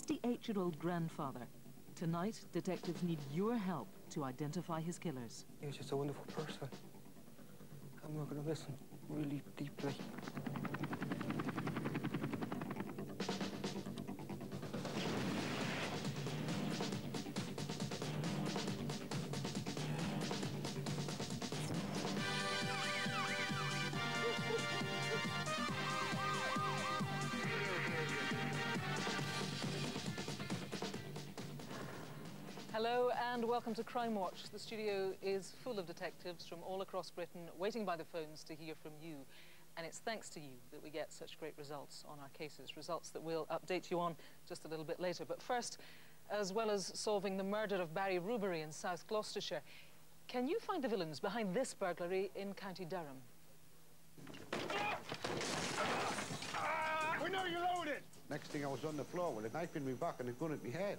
68-year-old grandfather. Tonight, detectives need your help to identify his killers. He was just a wonderful person. I'm not going to listen really deeply. Hello and welcome to Crime Watch. The studio is full of detectives from all across Britain waiting by the phones to hear from you. And it's thanks to you that we get such great results on our cases, results that we'll update you on just a little bit later. But first, as well as solving the murder of Barry Rubery in South Gloucestershire, can you find the villains behind this burglary in County Durham? We know you're loaded! Next thing I was on the floor with a knife in my back and a gun at my head.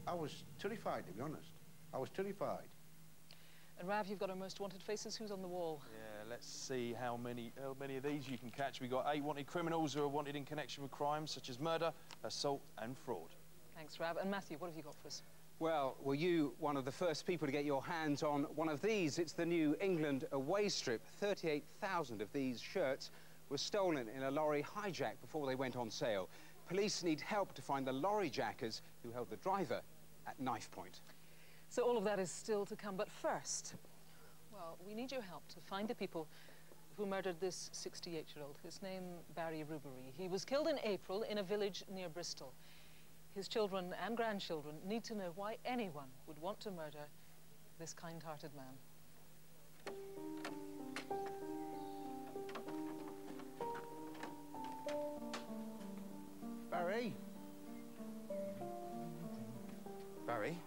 I was terrified, to be honest. I was terrified. And Rav, you've got our most wanted faces. Who's on the wall? Yeah, let's see how many of these you can catch. We've got 8 wanted criminals who are wanted in connection with crimes such as murder, assault and fraud. Thanks, Rav. And Matthew, what have you got for us? Well, were you one of the first people to get your hands on one of these? It's the new England away strip. 38,000 of these shirts were stolen in a lorry hijack before they went on sale. Police need help to find the lorry jackers who held the driver at knife point. So all of that is still to come, but first, well, we need your help to find the people who murdered this 68-year-old. His name, Barry Rubery. He was killed in April in a village near Bristol. His children and grandchildren need to know why anyone would want to murder this kind-hearted man. Barry? Barry?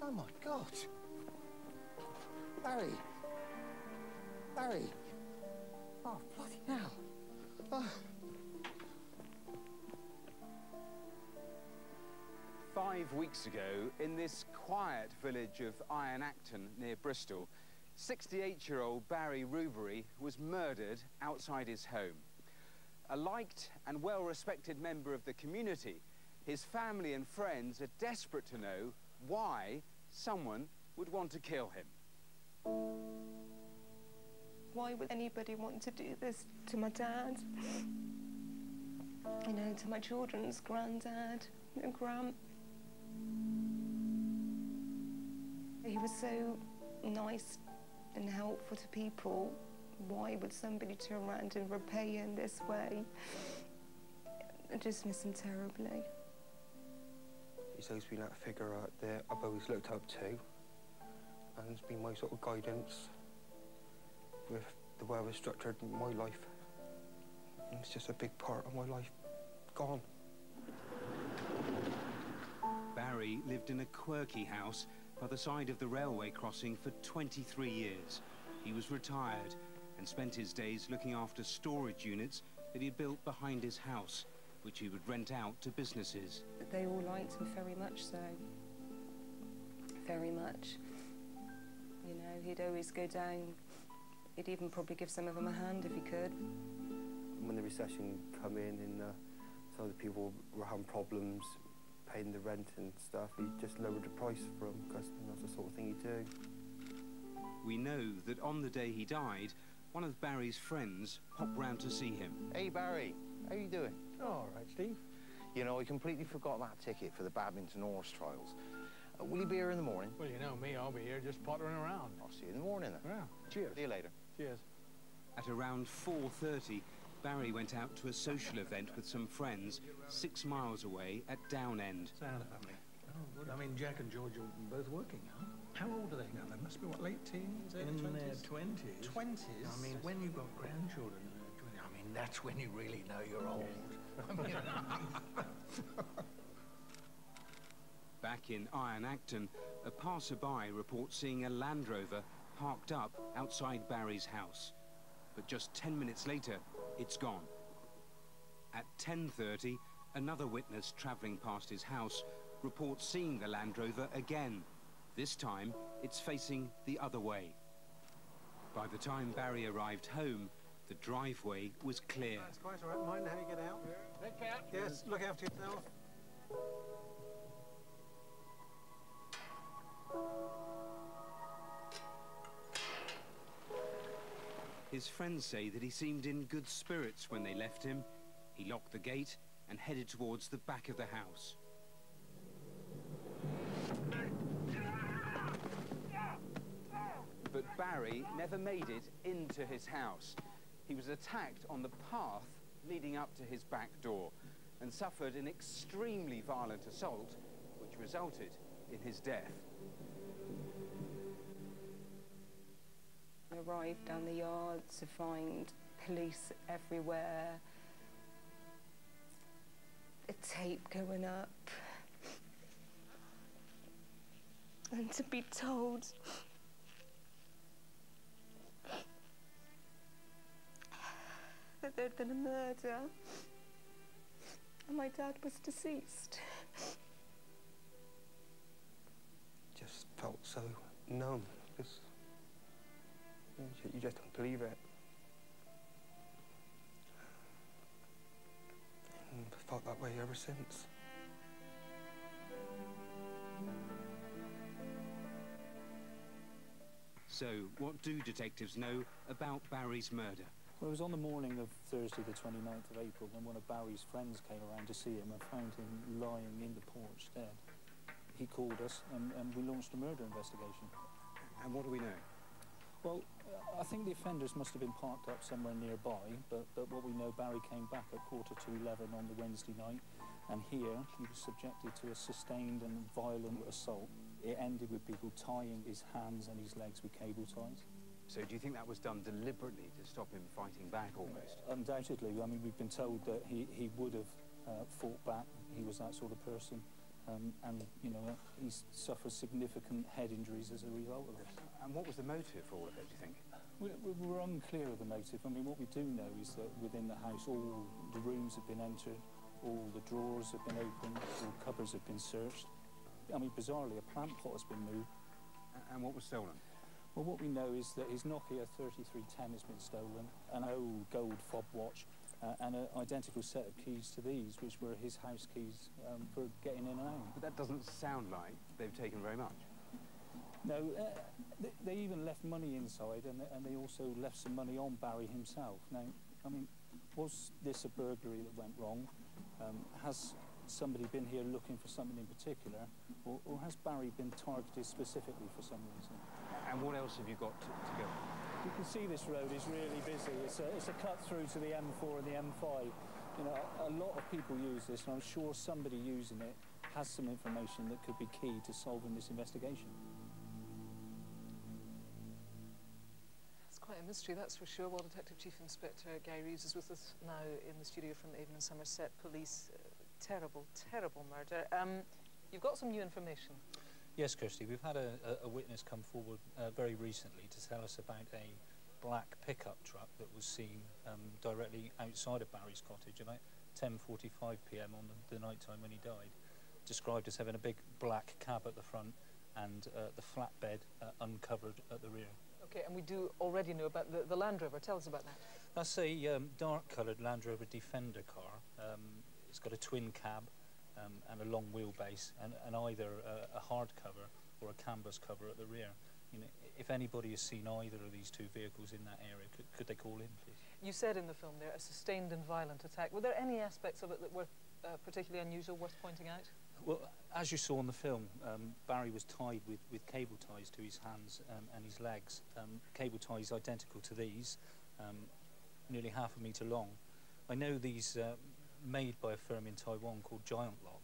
Oh, my God. Barry. Barry. Oh, bloody hell. Oh. 5 weeks ago, in this quiet village of Iron Acton near Bristol, 68-year-old Barry Rubery was murdered outside his home. A liked and well-respected member of the community, his family and friends are desperate to know why someone would want to kill him. Why would anybody want to do this to my dad? You know, to my children's granddad and gran. He was so nice and helpful to people. Why would somebody turn around and repay him this way? I just miss him terribly. He's always been that figure that I've always looked up to, and it's been my sort of guidance with the way I've structured my life. And it's just a big part of my life gone. Barry lived in a quirky house by the side of the railway crossing for 23 years. He was retired and spent his days looking after storage units that he'd built behind his house, which he would rent out to businesses. They all liked him very much so. Very much. You know, he'd always go down. He'd even probably give some of them a hand if he could. When the recession come in and some of the people were having problems paying the rent and stuff, he just lowered the price for them because that's the sort of thing he'd do. We know that on the day he died, one of Barry's friends popped round to see him. Hey, Barry. How you doing? All right, Steve. You know, I completely forgot that ticket for the badminton horse trials. Will you be here in the morning? Well, you know me, I'll be here just pottering around. I'll see you in the morning then. Yeah. Cheers. See you later. Cheers. At around 4:30, Barry went out to a social event with some friends 6 miles away at Downend. Sound family. Oh, good. I mean, Jack and George are both working, huh? How old are they now? They must be, what, late teens? In their 20s. 20s? I mean, when you've got grandchildren, I mean, that's when you really know you're old. I mean, Back in Iron Acton, a passerby reports seeing a Land Rover parked up outside Barry's house. But just 10 minutes later, it's gone. At 10:30, another witness travelling past his house reports seeing the Land Rover again. This time, it's facing the other way. By the time Barry arrived home, the driveway was clear. That's quite all right. Mind how you get out. Take care. Yes, look after yourself. His friends say that he seemed in good spirits when they left him. He locked the gate and headed towards the back of the house. But Barry never made it into his house. He was attacked on the path leading up to his back door and suffered an extremely violent assault, which resulted in his death. I arrived down the yard to find police everywhere, the tape going up, and to be told that there'd been a murder and my dad was deceased. Just felt so numb. You just don't believe it. And I've felt that way ever since. So, what do detectives know about Barry's murder? Well, it was on the morning of Thursday, the 29th of April, when one of Barry's friends came around to see him and found him lying in the porch dead. He called us and we launched a murder investigation. And what do we know? Well, I think the offenders must have been parked up somewhere nearby, but what we know, Barry came back at 11:15 on the Wednesday night, and here he was subjected to a sustained and violent assault. It ended with people tying his hands and his legs with cable ties. So do you think that was done deliberately to stop him fighting back almost? Undoubtedly. I mean, we've been told that he would have fought back. He was that sort of person. And, you know, he's suffered significant head injuries as a result of this. And what was the motive for all of it, do you think? We're unclear of the motive. I mean, what we do know is that within the house, all the rooms have been entered, all the drawers have been opened, all cupboards have been searched. I mean, bizarrely, a plant pot has been moved. And what was stolen? Well, what we know is that his Nokia 3310 has been stolen, an old gold fob watch, and an identical set of keys to these, which were his house keys for getting in and out. But that doesn't sound like they've taken very much. No, they even left money inside, and they also left some money on Barry himself. Now, I mean, was this a burglary that went wrong? Has somebody been here looking for something in particular, or has Barry been targeted specifically for some reason? And what else have you got to go? You can see this road is really busy. It's a cut through to the M4 and the M5. You know, a lot of people use this, and I'm sure somebody using it has some information that could be key to solving this investigation. It's quite a mystery, that's for sure. Well, Detective Chief Inspector Guy Reeves is with us now in the studio from Avon and Somerset Police. Terrible, terrible murder. You've got some new information. Yes, Kirsty, we've had a witness come forward very recently to tell us about a black pickup truck that was seen directly outside of Barry's cottage about 10:45 p.m. on the night time when he died. Described as having a big black cab at the front and the flatbed uncovered at the rear. Okay, and we do already know about the Land Rover. Tell us about that. That's a dark-coloured Land Rover Defender car. It's got a twin cab and a long wheelbase, and either a hard cover or a canvas cover at the rear. You know, if anybody has seen either of these two vehicles in that area, could they call in, please? You said in the film there, a sustained and violent attack. Were there any aspects of it that were particularly unusual, worth pointing out? Well, as you saw in the film, Barry was tied with cable ties to his hands and his legs. Cable ties identical to these, nearly half a metre long. I know these made by a firm in Taiwan called Giant Lock,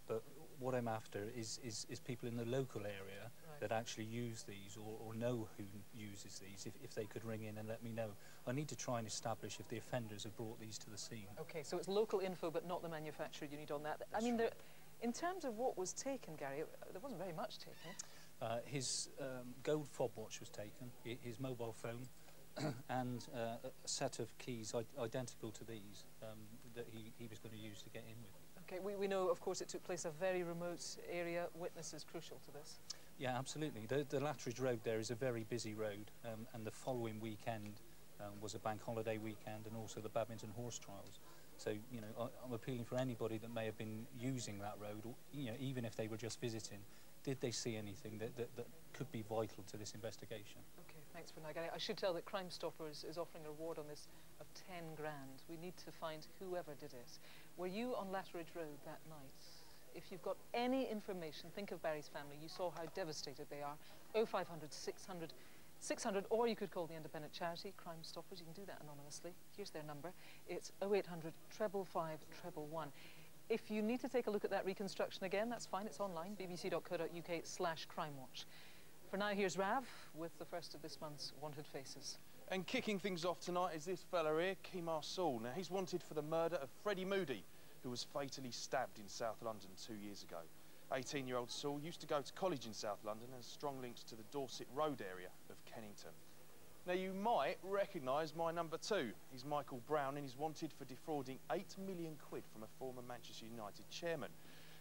but what I'm after is people in the local area that actually use these or know who uses these, if they could ring in and let me know. I need to try and establish if the offenders have brought these to the scene. Okay, so it's local info but not the manufacturer you need on that. That's I mean, right. In terms of what was taken, Gary, there wasn't very much taken. His gold fob watch was taken, his mobile phone, and a set of keys identical to these that he was going to use to get in with. Okay, we know, of course, it took place a very remote area. Witnesses crucial to this. Yeah, absolutely. The Lattridge Road there is a very busy road, and the following weekend was a bank holiday weekend and also the Badminton Horse Trials. So, you know, I'm appealing for anybody that may have been using that road, or, you know, even if they were just visiting, did they see anything that could be vital to this investigation? Okay, thanks for that. I should tell that Crime Stoppers is offering a reward on this of 10 grand. We need to find whoever did it. Were you on Latteridge Road that night? If you've got any information, think of Barry's family. You saw how devastated they are. 0500 600 600, or you could call the independent charity, Crime Stoppers. You can do that anonymously. Here's their number. It's 0800 555 111. If you need to take a look at that reconstruction again, that's fine. It's online, bbc.co.uk/crimewatch. For now, here's Rav with the first of this month's Wanted Faces. And kicking things off tonight is this fella here, Kemar Saul. Now, he's wanted for the murder of Freddie Moody, who was fatally stabbed in South London 2 years ago. 18-year-old Saul used to go to college in South London and has strong links to the Dorset Road area of Kennington. Now, you might recognise my number two. He's Michael Brown, and he's wanted for defrauding £8 million from a former Manchester United chairman.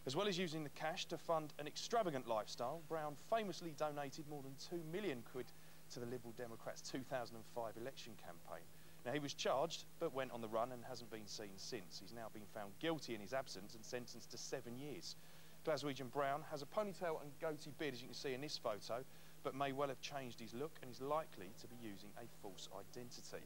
As well as using the cash to fund an extravagant lifestyle, Brown famously donated more than £2 million to the Liberal Democrats' 2005 election campaign. Now, he was charged, but went on the run and hasn't been seen since. He's now been found guilty in his absence and sentenced to 7 years. Glaswegian Brown has a ponytail and goatee beard, as you can see in this photo, but may well have changed his look and is likely to be using a false identity.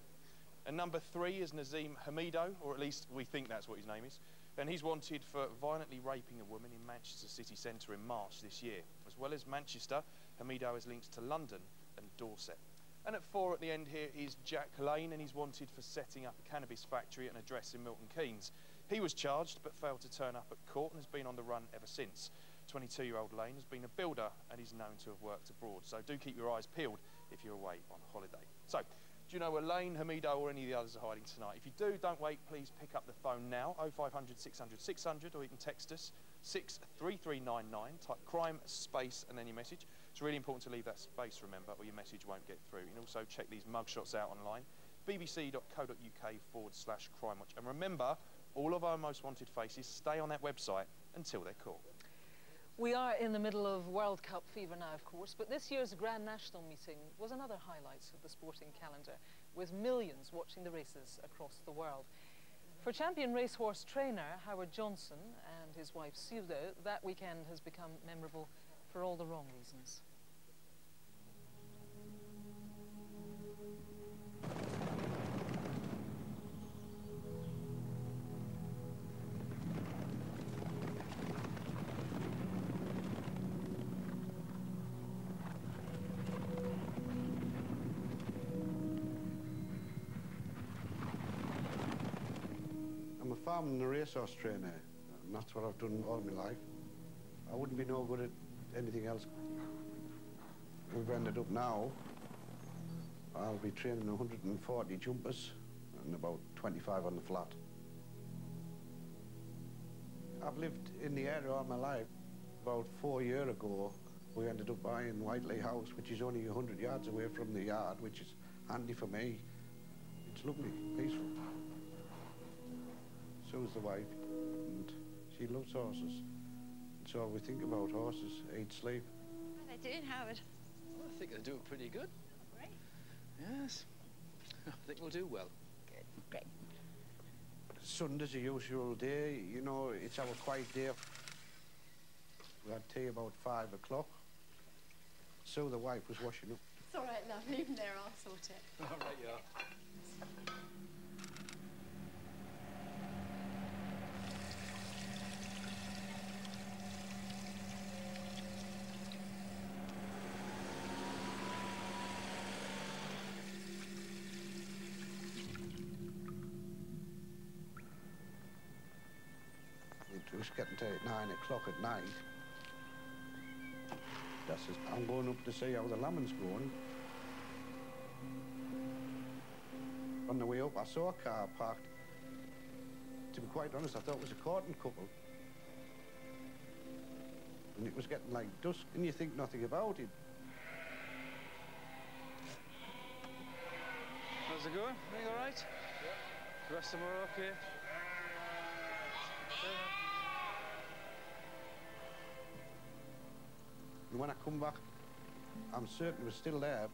And number three is Nazim Hamido, or at least we think that's what his name is, and he's wanted for violently raping a woman in Manchester city centre in March this year. As well as Manchester, Hamido has links to London and Dorset. And at 4 at the end here is Jack Lane, and he's wanted for setting up a cannabis factory at an address in Milton Keynes. He was charged but failed to turn up at court and has been on the run ever since. 22-year-old Lane has been a builder and is known to have worked abroad, so do keep your eyes peeled if you're away on holiday. So, do you know where Lane, Hamido or any of the others are hiding tonight? If you do, don't wait, please pick up the phone now, 0500 600 600, or you can text us 63399, type crime space and then your message. It's really important to leave that space, remember, or your message won't get through. You can also check these mugshots out online, bbc.co.uk/crimewatch. And remember, all of our most wanted faces stay on that website until they're caught. We are in the middle of World Cup fever now, of course, but this year's Grand National meeting was another highlight of the sporting calendar, with millions watching the races across the world. For champion racehorse trainer Howard Johnson and his wife Pseudo, that weekend has become memorable for all the wrong reasons. farm and a racehorse trainer, and that's what I've done all my life. I wouldn't be no good at anything else. We've ended up now, I'll be training 140 jumpers and about 25 on the flat. I've lived in the area all my life. About 4 years ago, we ended up buying Whiteley House, which is only 100 yards away from the yard, which is handy for me. It's lovely, peaceful. So is the wife, and she loves horses. So we think about horses, eat, sleep. How are they doing, Howard? Well, I think they're doing pretty good. Great. Yes. I think we'll do well. Good, great. Sunday's a usual day, you know, it's our quiet day. We had tea about 5 o'clock. So the wife was washing up. It's all right, love. Leave them there, I'll sort it. All right, yeah. It was getting to 9 o'clock at night. That's just, I'm going up to see how the lambing's going. On the way up, I saw a car parked. To be quite honest, I thought it was a courting couple. And it was getting like dusk, and you think nothing about it. How's it going? Everything all right? Yeah. The rest of them are okay? And when I come back, I'm certain it was still there.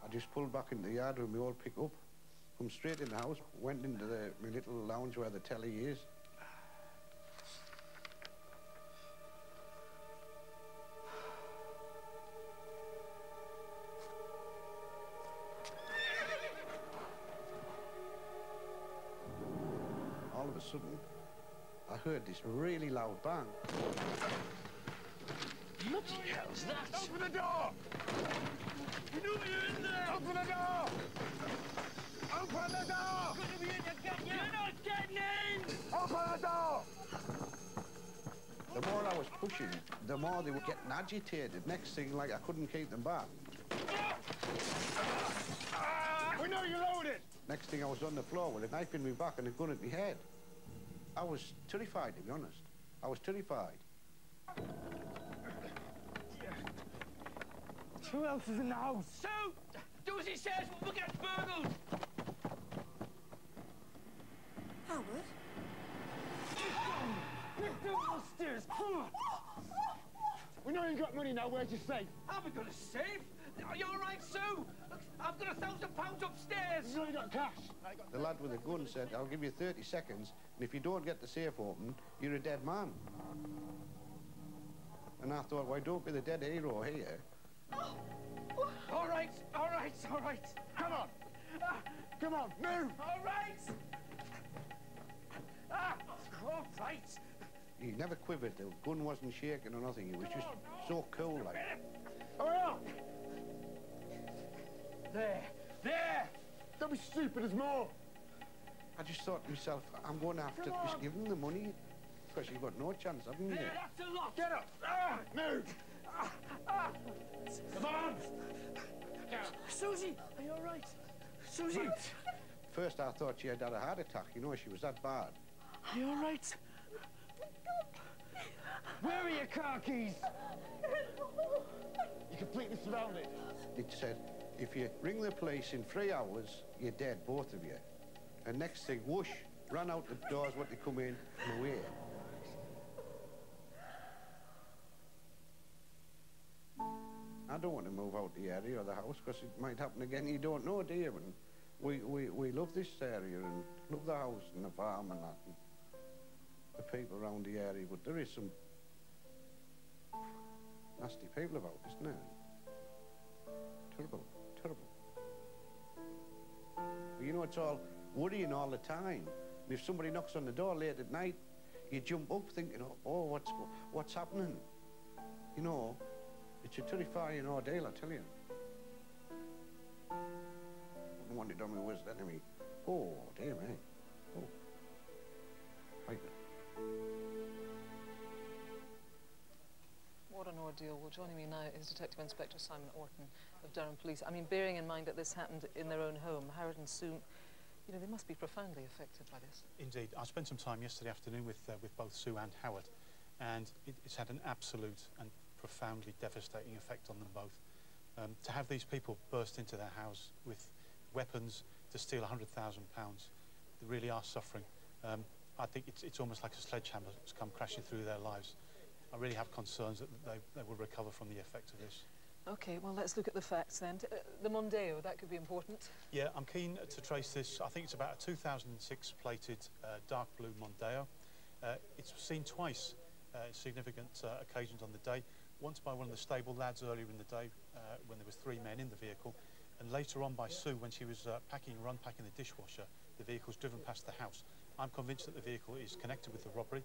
I just pulled back into the yard with my old pickup, come straight in the house, went into my little lounge where the telly is. All of a sudden, I heard this really loud bang. What the hell's that? Open the door! We knew you were in there! Open the door! Open the door! Gonna be in, you're not getting in! Open the door! The more I was pushing, the more they were getting agitated. Next thing, like, I couldn't keep them back. We know you're loaded! Next thing, I was on the floor with a knife in my back and a gun at my head. I was terrified, to be honest. I was terrified. Who else is in the house? Sue! Do as he says, we'll get burgled! Howard? Get down those stairs! We know you got money now. Where's your safe? Have we got a safe? Are you all right, Sue? Look, I've got £1,000 upstairs. You know you got cash. The lad with the gun said, I'll give you 30 seconds, and if you don't get the safe open, you're a dead man. And I thought, why don't be the dead hero here? All right, all right, all right. Come on. Come on, move. All right. All right. He never quivered, the gun wasn't shaking or nothing, he was just so cool, like. Hurry up! There, there! Don't be stupid, there's more! I just thought to myself, I'm going to have to just give him the money, because you've got no chance, haven't you? There, that's a lot! Get up! Move! Come on! Susie, are you all right? Susie! First I thought she had had a heart attack, you know, she was that bad. Are you all right? Where are your car keys? You're completely surrounded. It said, if you ring the police in 3 hours, you're dead, both of you. And next thing, whoosh, ran out the doors, what they come in, and away. I don't want to move out the area or the house, because it might happen again. You don't know, do you? And we love this area and love the house and the farm and that, and the people around the area, but there is some nasty people about, isn't there? Terrible, terrible. But you know, it's all worrying all the time. And if somebody knocks on the door late at night, you jump up thinking, oh, what's happening? You know, it's a terrifying ordeal, I tell you. Wouldn't want it on my worst enemy. Oh, dear me. Oh. Right. What an ordeal. Well, joining me now is Detective Inspector Simon Orton of Durham Police. I mean, bearing in mind that this happened in their own home, Howard and Sue, you know, they must be profoundly affected by this. Indeed. I spent some time yesterday afternoon with both Sue and Howard, and it's had an absolute and profoundly devastating effect on them both. To have these people burst into their house with weapons to steal £100,000, they really are suffering. I think it's almost like a sledgehammer that's come crashing through their lives. I really have concerns that they will recover from the effect of this. OK, well, let's look at the facts then. The Mondeo, that could be important. Yeah, I'm keen to trace this. I think it's about a 2006 plated dark blue Mondeo. It's seen twice at significant occasions on the day. Once by one of the stable lads earlier in the day when there was 3 men in the vehicle, and later on by Sue when she was packing or unpacking the dishwasher. The vehicle's driven past the house. I'm convinced that the vehicle is connected with the robbery.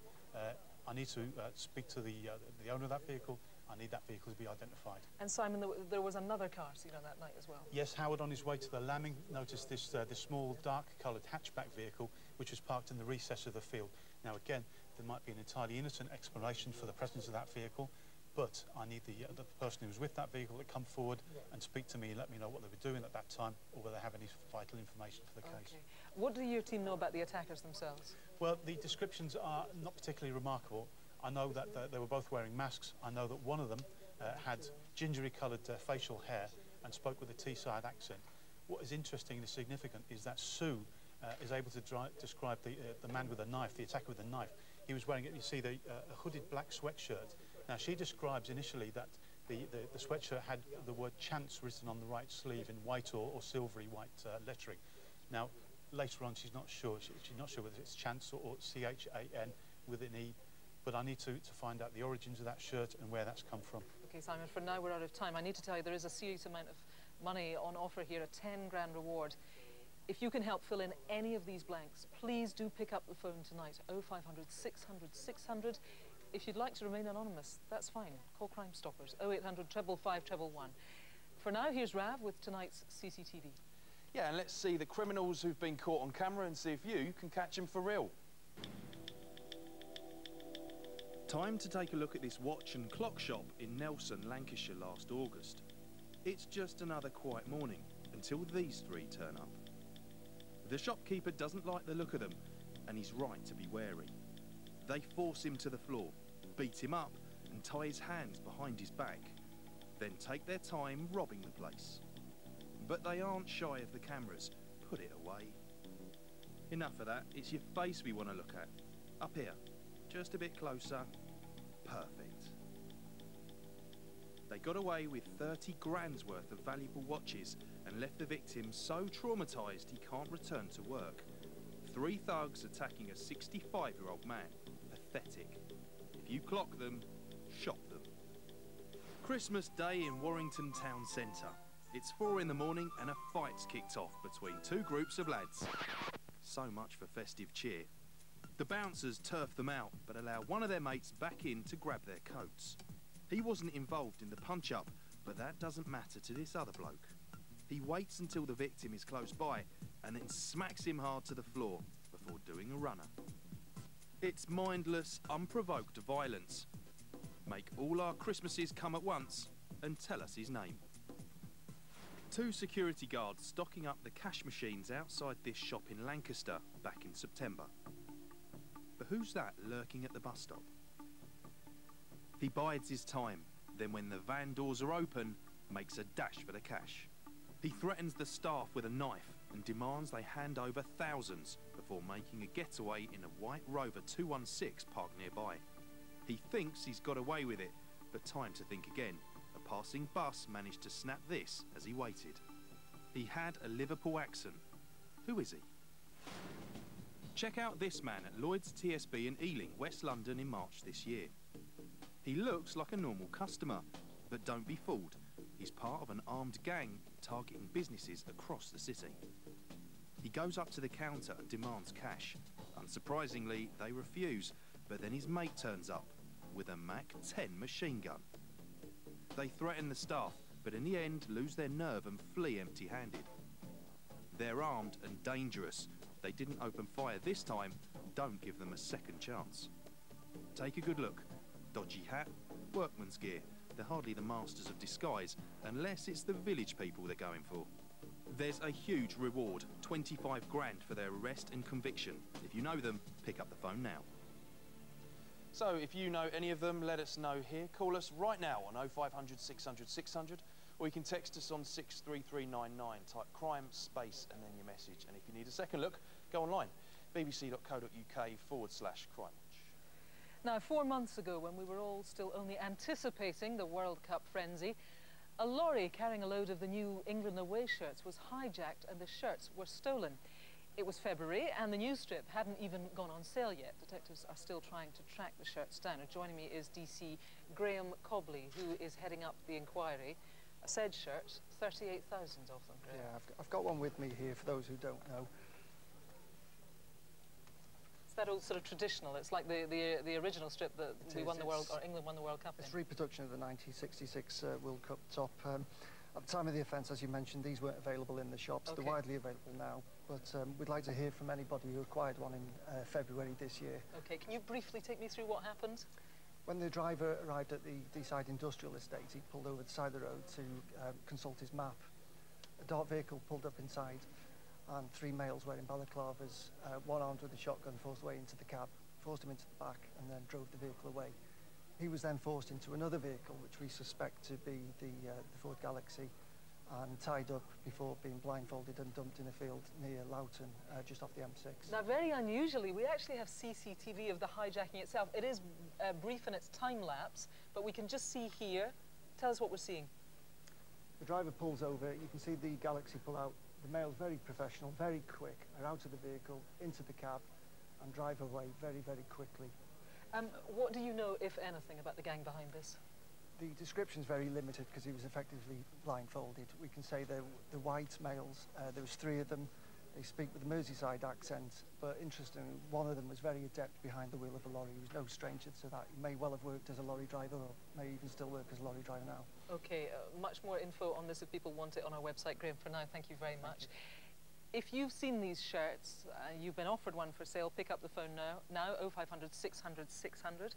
I need to speak to the owner of that vehicle. I need that vehicle to be identified. And Simon, there was another car seen on that night as well? Yes, Howard on his way to the lambing noticed this small dark-coloured hatchback vehicle which was parked in the recess of the field. Now again, there might be an entirely innocent explanation for the presence of that vehicle, but I need the person who was with that vehicle to come forward and speak to me and let me know what they were doing at that time or whether they have any vital information for the case. Okay. What do your team know about the attackers themselves? Well, the descriptions are not particularly remarkable. I know that they were both wearing masks. I know that one of them had gingery coloured facial hair and spoke with a Teesside accent. What is interesting and significant is that Sue is able to describe the man with a knife, the attacker with a knife. He was wearing, you see, a hooded black sweatshirt. Now, she describes initially that the sweatshirt had the word chance written on the right sleeve in white or silvery white lettering. Now, later on she's not sure. She's not sure whether it's Chance or C-H-A-N with an E. But I need to find out the origins of that shirt and where that's come from. Okay, Simon, for now we're out of time. I need to tell you there is a serious amount of money on offer here, a 10 grand reward. If you can help fill in any of these blanks, please do pick up the phone tonight, 0500 600 600. If you'd like to remain anonymous, that's fine. Call Crime Stoppers, 0800 555 111. For now, here's Rav with tonight's CCTV. Yeah, and let's see the criminals who've been caught on camera and see if you can catch them for real. Time to take a look at this watch and clock shop in Nelson, Lancashire last August. It's just another quiet morning until these three turn up. The shopkeeper doesn't like the look of them, and he's right to be wary. They force him to the floor, beat him up and tie his hands behind his back, then take their time robbing the place. But they aren't shy of the cameras. Put it away. Enough of that, it's your face we want to look at. Up here. Just a bit closer. Perfect. They got away with 30 grand's worth of valuable watches and left the victim so traumatised he can't return to work. 3 thugs attacking a 65-year-old man. Pathetic. If you clock them, shop them. Christmas Day in Warrington Town Centre. It's 4 in the morning and a fight's kicked off between 2 groups of lads. So much for festive cheer. The bouncers turf them out, but allow one of their mates back in to grab their coats. He wasn't involved in the punch-up, but that doesn't matter to this other bloke. He waits until the victim is close by, and then smacks him hard to the floor before doing a runner. It's mindless, unprovoked violence. Make all our Christmases come at once, and tell us his name. 2 security guards stocking up the cash machines outside this shop in Lancaster back in September. But who's that lurking at the bus stop? He bides his time, then when the van doors are open, makes a dash for the cash. He threatens the staff with a knife and demands they hand over thousands before making a getaway in a white Rover 216 parked nearby. He thinks he's got away with it, but time to think again. A passing bus managed to snap this as he waited. He had a Liverpool accent. Who is he? Check out this man at Lloyd's TSB in Ealing, West London in March this year. He looks like a normal customer, but don't be fooled. He's part of an armed gang targeting businesses across the city. He goes up to the counter and demands cash. Unsurprisingly, they refuse, but then his mate turns up with a Mac-10 machine gun. They threaten the staff, but in the end lose their nerve and flee empty-handed. They're armed and dangerous. They didn't open fire this time. Don't give them a second chance. Take a good look. Dodgy hat, workman's gear. They're hardly the masters of disguise, unless it's the village people they're going for. There's a huge reward, 25 grand for their arrest and conviction. If you know them, pick up the phone now. So, if you know any of them, let us know here. Call us right now on 0500 600 600, or you can text us on 63399. Type crime, space, and then your message. And if you need a second look, go online, bbc.co.uk/crime. Now, 4 months ago, when we were all still only anticipating the World Cup frenzy, a lorry carrying a load of the new England away shirts was hijacked and the shirts were stolen. It was February and the news strip hadn't even gone on sale yet. Detectives are still trying to track the shirts down. And joining me is DC Graham Cobley, who is heading up the inquiry. A said shirt, 38,000 of them, Graham. Yeah, I've got one with me here for those who don't know. It's that old sort of traditional. It's like the original strip that England won the World Cup in. It's a reproduction of the 1966 World Cup top. At the time of the offence, as you mentioned, these weren't available in the shops. Okay. They're widely available now, but we'd like to hear from anybody who acquired one in February this year. Okay, can you briefly take me through what happened? When the driver arrived at the Deeside Industrial Estate, he pulled over the side of the road to consult his map. A dark vehicle pulled up inside, and 3 males wearing balaclavas, one armed with a shotgun, forced their way into the cab, forced him into the back, and then drove the vehicle away. He was then forced into another vehicle, which we suspect to be the Ford Galaxy, and tied up before being blindfolded and dumped in a field near Loughton, just off the M6. Now, very unusually, we actually have CCTV of the hijacking itself. It is brief in its time lapse, but we can just see here. Tell us what we're seeing. The driver pulls over. You can see the Galaxy pull out The male's very professional, very quick, are out of the vehicle, into the cab, and drive away very, very quickly. What do you know, if anything, about the gang behind this? The description's very limited because he was effectively blindfolded. We can say they're the white males. There was 3 of them. They speak with a Merseyside accent, but interestingly, one of them was very adept behind the wheel of a lorry. He was no stranger to that. He may well have worked as a lorry driver or may even still work as a lorry driver now. Okay, much more info on this if people want it on our website, Graham. For now, thank you very much. If you've seen these shirts, you've been offered one for sale, pick up the phone now 0500 600 600.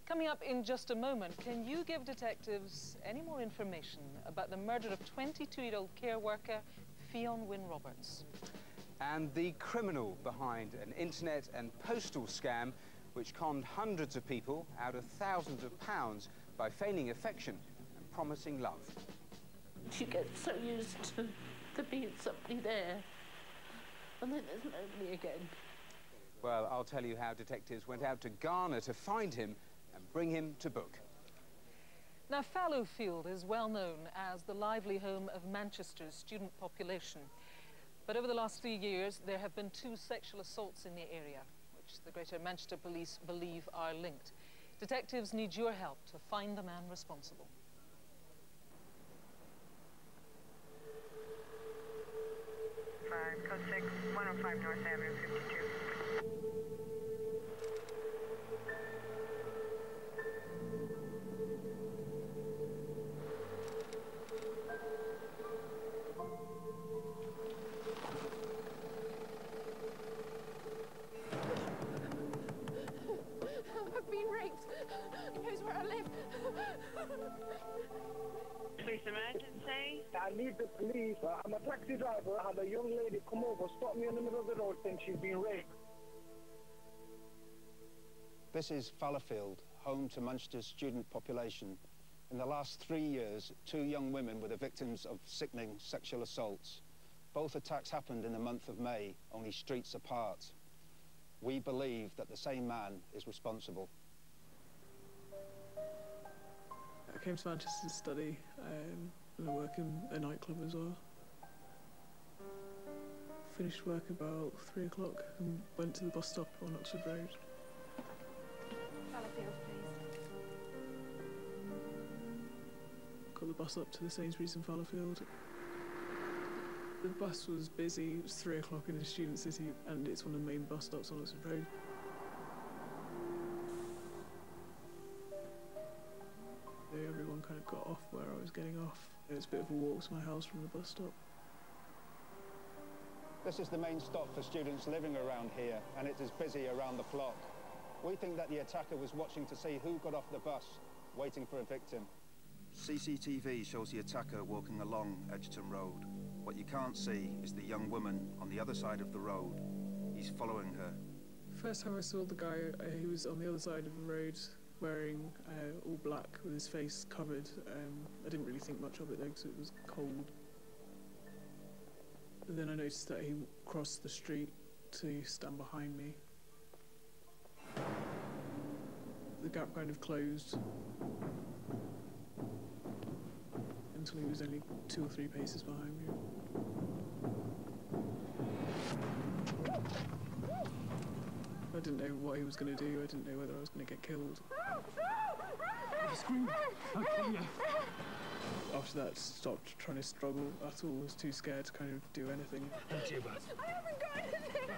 Coming up in just a moment, can you give detectives any more information about the murder of 22-year-old care worker Fionn Wynne Roberts? And the criminal behind an internet and postal scam which conned hundreds of people out of thousands of pounds by feigning affection and promising love. You get so used to being somebody there, and then there's nobody again. Well, I'll tell you how detectives went out to Ghana to find him and bring him to book. Now, Fallowfield is well known as the lively home of Manchester's student population. But over the last 3 years, there have been 2 sexual assaults in the area, which the Greater Manchester Police believe are linked. Detectives need your help to find the man responsible. Code 6, 105 North Avenue, 52. I've been raped. He knows where I live. Police emergency? I need the police. I'm a taxi driver. I had a young lady come over, stop me in the middle of the road saying she's been raped. This is Fallowfield, home to Manchester's student population. In the last 3 years, 2 young women were the victims of sickening sexual assaults. Both attacks happened in the month of May, only streets apart. We believe that the same man is responsible. I came to Manchester to study, and I work in a nightclub as well. Finished work about 3 o'clock and went to the bus stop on Oxford Road. Fallowfield, please. Got the bus up to the Sainsbury's in Fallowfield. The bus was busy. It was 3 o'clock in a student city, and it's one of the main bus stops on Oxford Road. Everyone kind of got off where I was getting off. It's a bit of a walk to my house from the bus stop. This is the main stop for students living around here, and it is busy around the clock. We think that the attacker was watching to see who got off the bus, waiting for a victim. CCTV shows the attacker walking along Edgerton Road. What you can't see is the young woman on the other side of the road. He's following her. First time I saw the guy, he was on the other side of the road, wearing all black with his face covered. I didn't really think much of it though because it was cold. But then I noticed that he crossed the street to stand behind me. The gap kind of closed until he was only 2 or 3 paces behind me. I didn't know what he was going to do. I didn't know whether I was going to get killed. Scream! I'll kill you. After that, stopped trying to struggle at all. I was too scared to kind of do anything. Not you, bud. I haven't got anything.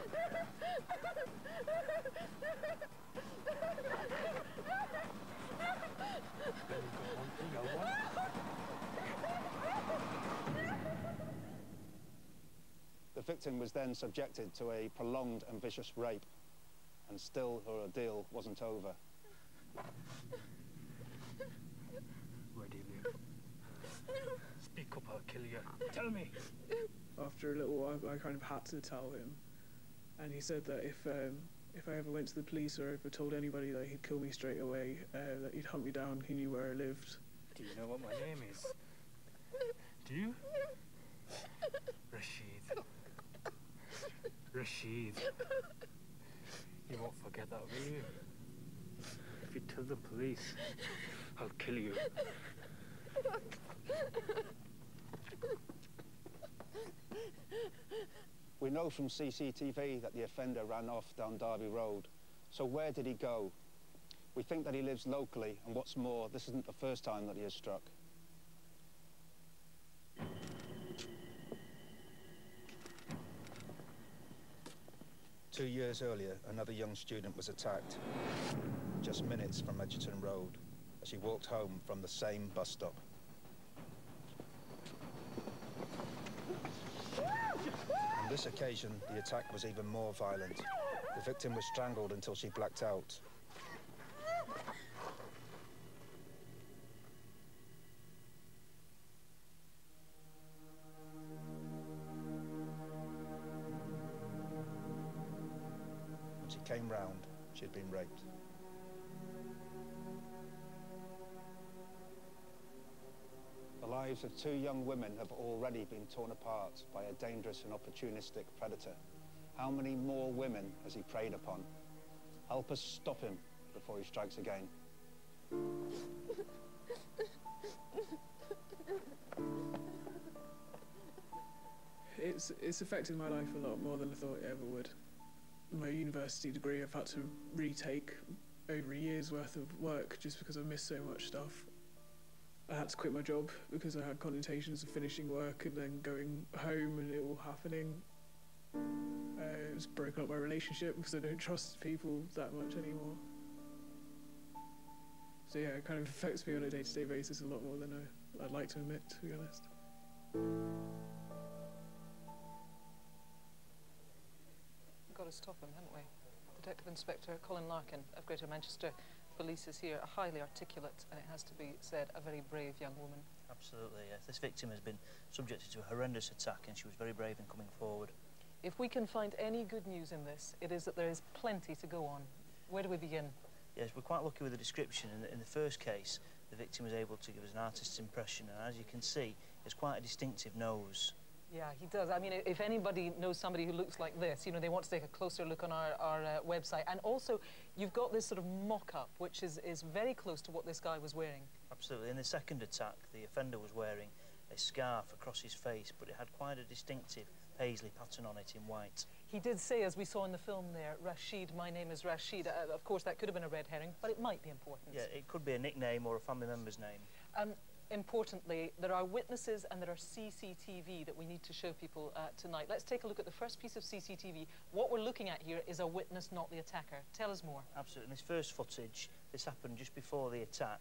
The victim was then subjected to a prolonged and vicious rape, and still her ordeal wasn't over. Where do you live? Speak up, I'll kill you. Tell me. After a little while, I kind of had to tell him, and he said that if I ever went to the police or ever told anybody, that he'd kill me straight away, that he'd hunt me down, he knew where I lived. Do you know what my name is? Do you? Rashid. Rashid. You won't forget that, will you? If you tell the police, I'll kill you. We know from CCTV that the offender ran off down Derby Road. So where did he go? We think that he lives locally, and what's more, this isn't the first time that he is struck. Two years earlier, another young student was attacked, just minutes from Edgerton Road, as she walked home from the same bus stop. On this occasion, the attack was even more violent. The victim was strangled until she blacked out. When she came round, she had been raped. The lives of two young women have already been torn apart by a dangerous and opportunistic predator. How many more women has he preyed upon? Help us stop him before he strikes again. It's affected my life a lot more than I thought it ever would. My university degree I've had to retake over a year's worth of work just because I've missed so much stuff. I had to quit my job because I had connotations of finishing work and then going home and it all happening. It's broken up my relationship because I don't trust people that much anymore. So yeah, it kind of affects me on a day-to-day basis a lot more than I'd like to admit, to be honest. We've got to stop him, haven't we? Detective Inspector Colin Larkin of Greater Manchester Police is here, highly articulate, and it has to be said, a very brave young woman. Absolutely, yes. This victim has been subjected to a horrendous attack and she was very brave in coming forward. If we can find any good news in this, it is that there is plenty to go on. Where do we begin? Yes, we're quite lucky with the description. In the first case, the victim was able to give us an artist's impression, and as you can see, it's quite a distinctive nose. Yeah, he does. I mean, if anybody knows somebody who looks like this, you know, they want to take a closer look on our website. And also, you've got this sort of mock-up, which is very close to what this guy was wearing. Absolutely. In the second attack, the offender was wearing a scarf across his face, but it had quite a distinctive paisley pattern on it in white. He did say, as we saw in the film there, Rashid, my name is Rashid. Of course, that could have been a red herring, but it might be important. Yeah, it could be a nickname or a family member's name. Importantly, there are witnesses and there are CCTV that we need to show people tonight. Let's take a look at the first piece of CCTV. What we're looking at here is a witness, not the attacker. Tell us more. Absolutely. In this first footage, this happened just before the attack.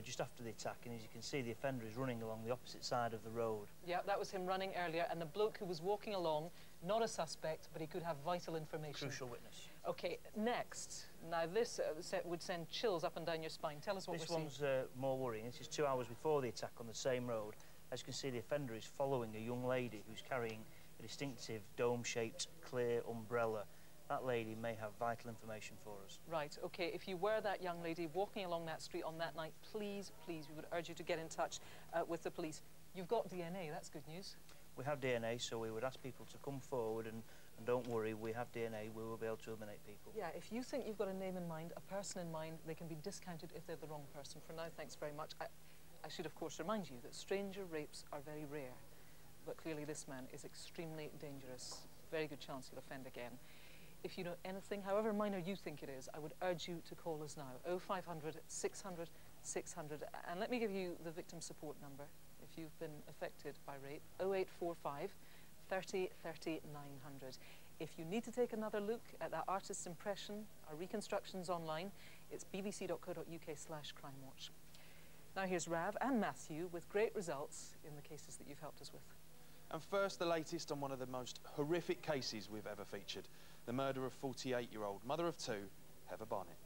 Just after the attack, and as you can see, the offender is running along the opposite side of the road. Yeah, that was him running earlier, and the bloke who was walking along, not a suspect, but he could have vital information. Crucial witness. Okay, next. Now, this would send chills up and down your spine. Tell us what we're seeing. This one's more worrying. This is 2 hours before the attack on the same road. As you can see, the offender is following a young lady who's carrying a distinctive dome-shaped clear umbrella. That lady may have vital information for us. Right, okay, if you were that young lady walking along that street on that night, please, please, we would urge you to get in touch with the police. You've got DNA, that's good news. We have DNA, so we would ask people to come forward and don't worry, we have DNA, we will be able to eliminate people. Yeah, if you think you've got a name in mind, a person in mind, they can be discounted if they're the wrong person. For now, thanks very much. I should, of course, remind you that stranger rapes are very rare, but clearly this man is extremely dangerous. Very good chance he'll offend again. If you know anything, however minor you think it is, I would urge you to call us now, 0500 600 600. And let me give you the victim support number if you've been affected by rape, 0845 30 30 900. If you need to take another look at that artist's impression, our reconstructions online, it's bbc.co.uk/crimewatch. Now here's Rav and Matthew with great results in the cases that you've helped us with. And first, the latest on one of the most horrific cases we've ever featured. The murder of 48-year-old mother of two, Heather Barnett.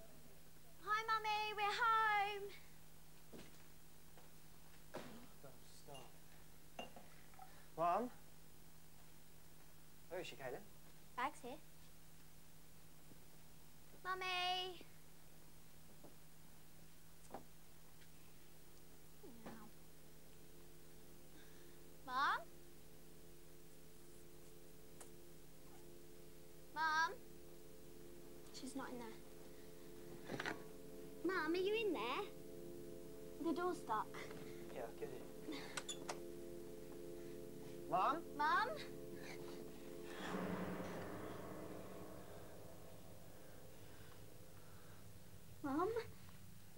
Hi, Mummy, we're home. Mum? Where is she, Kaden? Bag's here. Mummy. Mum? Mum? She's not in there. Mum, are you in there? The door's stuck. Yeah, I'll get it. Mom? Mum? Mum?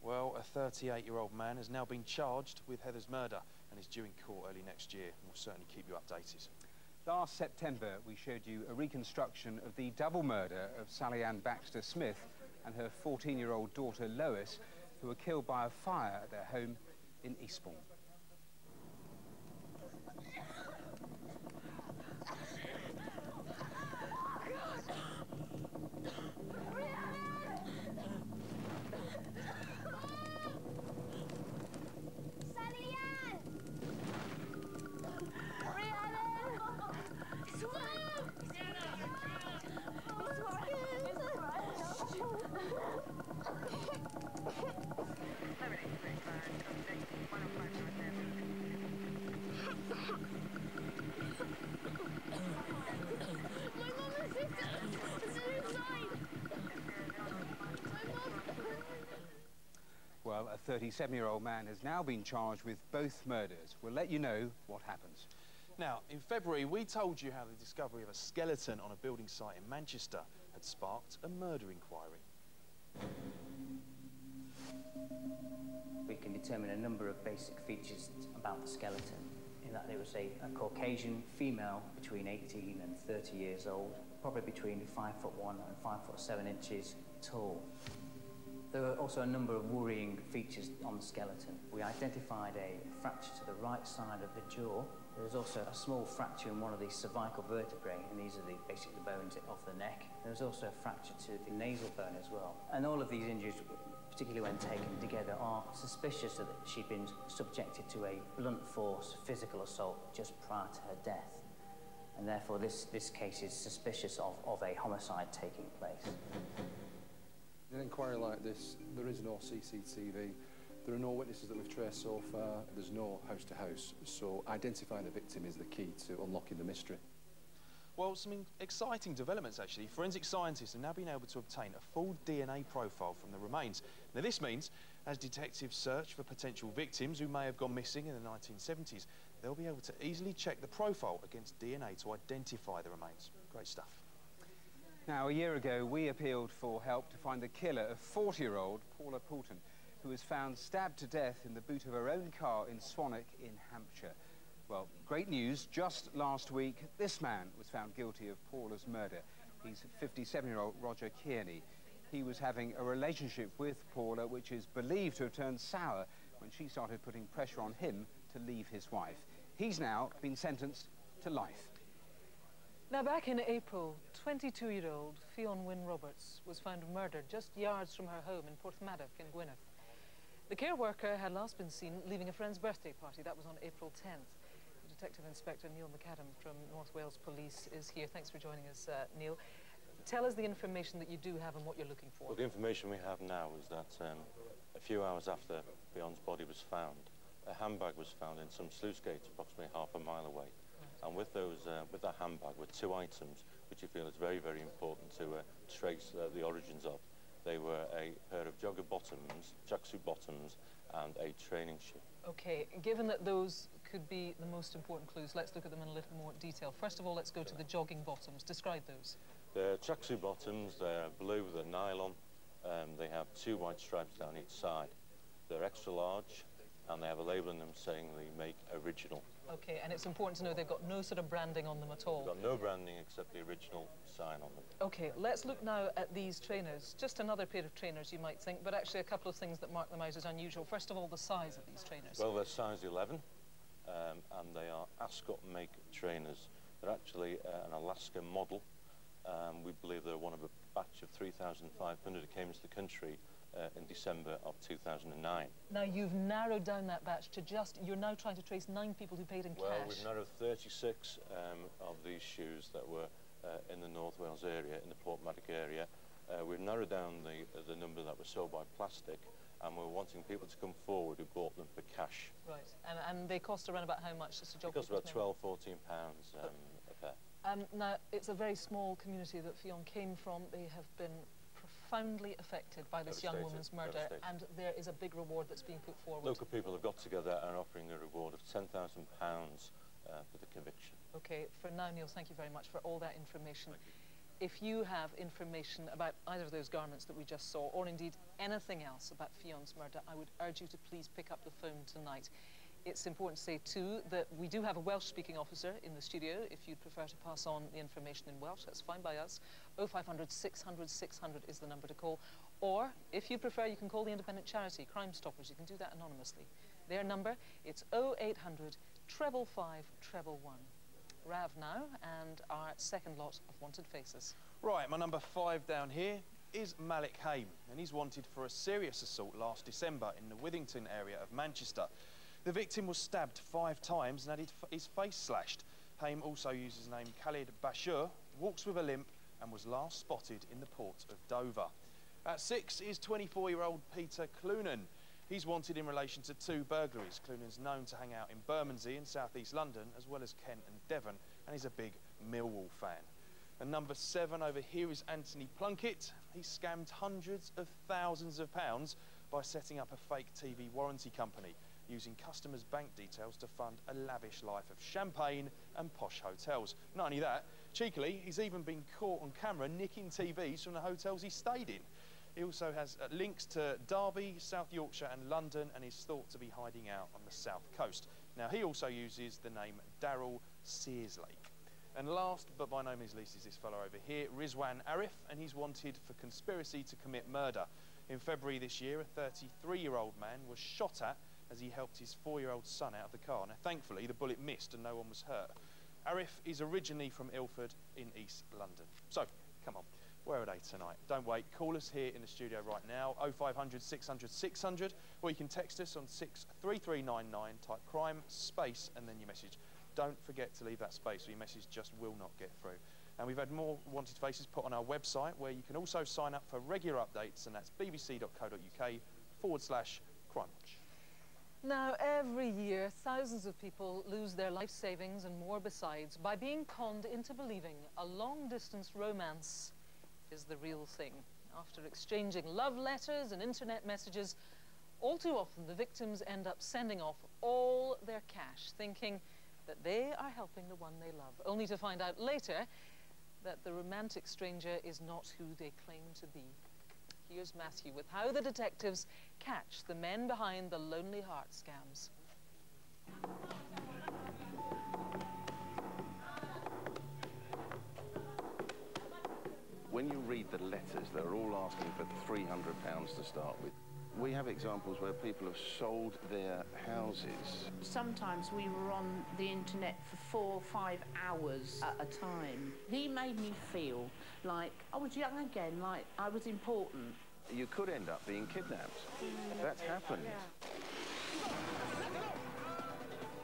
Well, a 38-year-old man has now been charged with Heather's murder and is due in court early next year. We'll certainly keep you updated. Last September, we showed you a reconstruction of the double murder of Sally Ann Baxter Smith and her 14-year-old daughter Lois, who were killed by a fire at their home in Eastbourne. Well, a 37-year-old man has now been charged with both murders. We'll let you know what happens. Now, in February, we told you how the discovery of a skeleton on a building site in Manchester had sparked a murder inquiry. We can determine a number of basic features about the skeleton, in that it was a Caucasian female between 18 and 30 years old, probably between 5'1" and 5'7" tall. There were also a number of worrying features on the skeleton. We identified a fracture to the right side of the jaw. There was also a small fracture in one of the cervical vertebrae, and these are basically the bones of the neck. There was also a fracture to the nasal bone as well. And all of these injuries, particularly when taken together, are suspicious that she'd been subjected to a blunt force physical assault just prior to her death. And therefore this case is suspicious of a homicide taking place. In an inquiry like this, there is no CCTV. There are no witnesses that we've traced so far. There's no house-to-house. So identifying the victim is the key to unlocking the mystery. Well, some exciting developments, actually. Forensic scientists have now been able to obtain a full DNA profile from the remains. Now, this means, as detectives search for potential victims who may have gone missing in the 1970s, they'll be able to easily check the profile against DNA to identify the remains. Great stuff. Now, a year ago, we appealed for help to find the killer of 40-year-old Paula Poulton, who was found stabbed to death in the boot of her own car in Swanwick in Hampshire. Well, great news. Just last week, this man was found guilty of Paula's murder. He's 57-year-old Roger Kearney. He was having a relationship with Paula, which is believed to have turned sour when she started putting pressure on him to leave his wife. He's now been sentenced to life. Now, back in April, 22-year-old Fionn Wynne Roberts was found murdered just yards from her home in Porthmadog in Gwynedd. The care worker had last been seen leaving a friend's birthday party. That was on April 10th. Detective Inspector Neil McAdam from North Wales Police is here. Thanks for joining us, Neil. Tell us the information that you do have and what you're looking for. Well, the information we have now is that a few hours after Fionn's body was found, a handbag was found in some sluice gates approximately half a mile away. And with that handbag were two items which you feel is very, very important to trace the origins of. They were a pair of jogger bottoms, tracksuit bottoms, and a training shoe. Okay, given that those could be the most important clues, let's look at them in a little more detail. First of all, let's go to the jogging bottoms. Describe those. They're tracksuit bottoms, they're blue, they're nylon, they have two white stripes down each side. They're extra large, and they have a label on them saying the make original. Okay, and it's important to know they've got no sort of branding on them at all. They've got no branding except the original sign on them. Okay, let's look now at these trainers. Just another pair of trainers, you might think, but actually a couple of things that mark them out as unusual. First of all, the size of these trainers. Well, they're size 11, and they are Ascot make trainers. They're actually an Alaska model. We believe they're one of a batch of 3,500 that came into the country in December of 2009. Now, you've narrowed down that batch to you're now trying to trace 9 people who paid in cash. Well, we've narrowed 36 of these shoes that were in the North Wales area, in the Porthmadog area. We've narrowed down the number that were sold by plastic, and we're wanting people to come forward who bought them for cash. Right, and they cost around about how much? Just a job. It costs about £12, £14 a pair. Now, it's a very small community that Fionn came from. They have been profoundly affected by this young woman's murder, and there is a big reward that's being put forward. Local people have got together and are offering a reward of £10,000 for the conviction. OK, for now, Neil, thank you very much for all that information. If you have information about either of those garments that we just saw, or indeed anything else about Fion's murder, I would urge you to please pick up the phone tonight. It's important to say, too, that we do have a Welsh-speaking officer in the studio. If you'd prefer to pass on the information in Welsh, that's fine by us. 0500 600 600 is the number to call. Or, if you prefer, you can call the independent charity, Crime Stoppers. You can do that anonymously. Their number, it's 0800 555 111. Rav now, and our second lot of wanted faces. Right, my number 5 down here is Malik Haim, and he's wanted for a serious assault last December in the Withington area of Manchester. The victim was stabbed 5 times and had his face slashed. Haim also uses the name Khalid Bashir, walks with a limp, and was last spotted in the port of Dover. At 6 is 24-year-old Peter Clunan. He's wanted in relation to 2 burglaries. Clunan's known to hang out in Bermondsey in south-east London, as well as Kent and Devon, and he's a big Millwall fan. And number 7 over here is Anthony Plunkett. He scammed hundreds of thousands of pounds by setting up a fake TV warranty company, using customers' bank details to fund a lavish life of champagne and posh hotels. Not only that, cheekily, he's even been caught on camera nicking TVs from the hotels he stayed in. He also has links to Derby, South Yorkshire and London, and is thought to be hiding out on the south coast. Now, he also uses the name Daryl Searslake. And last, but by no means least, is this fellow over here, Rizwan Arif, and he's wanted for conspiracy to commit murder. In February this year, a 33-year-old man was shot at as he helped his 4-year-old son out of the car. Now, thankfully, the bullet missed and no one was hurt. Arif is originally from Ilford in East London. So, come on, where are they tonight? Don't wait, call us here in the studio right now, 0500 600 600, or you can text us on 63399, type crime, space, and then your message. Don't forget to leave that space or your message just will not get through. And we've had more wanted faces put on our website, where you can also sign up for regular updates, and that's bbc.co.uk/crimewatch. Now, every year, thousands of people lose their life savings and more besides by being conned into believing a long-distance romance is the real thing. After exchanging love letters and internet messages, all too often the victims end up sending off all their cash, thinking that they are helping the one they love, only to find out later that the romantic stranger is not who they claim to be. Here's Matthew with how the detectives catch the men behind the Lonely Heart scams. When you read the letters, they're all asking for £300 to start with. We have examples where people have sold their houses. Sometimes we were on the internet for 4 or 5 hours at a time. He made me feel like I was young again, like I was important. You could end up being kidnapped. That's happened.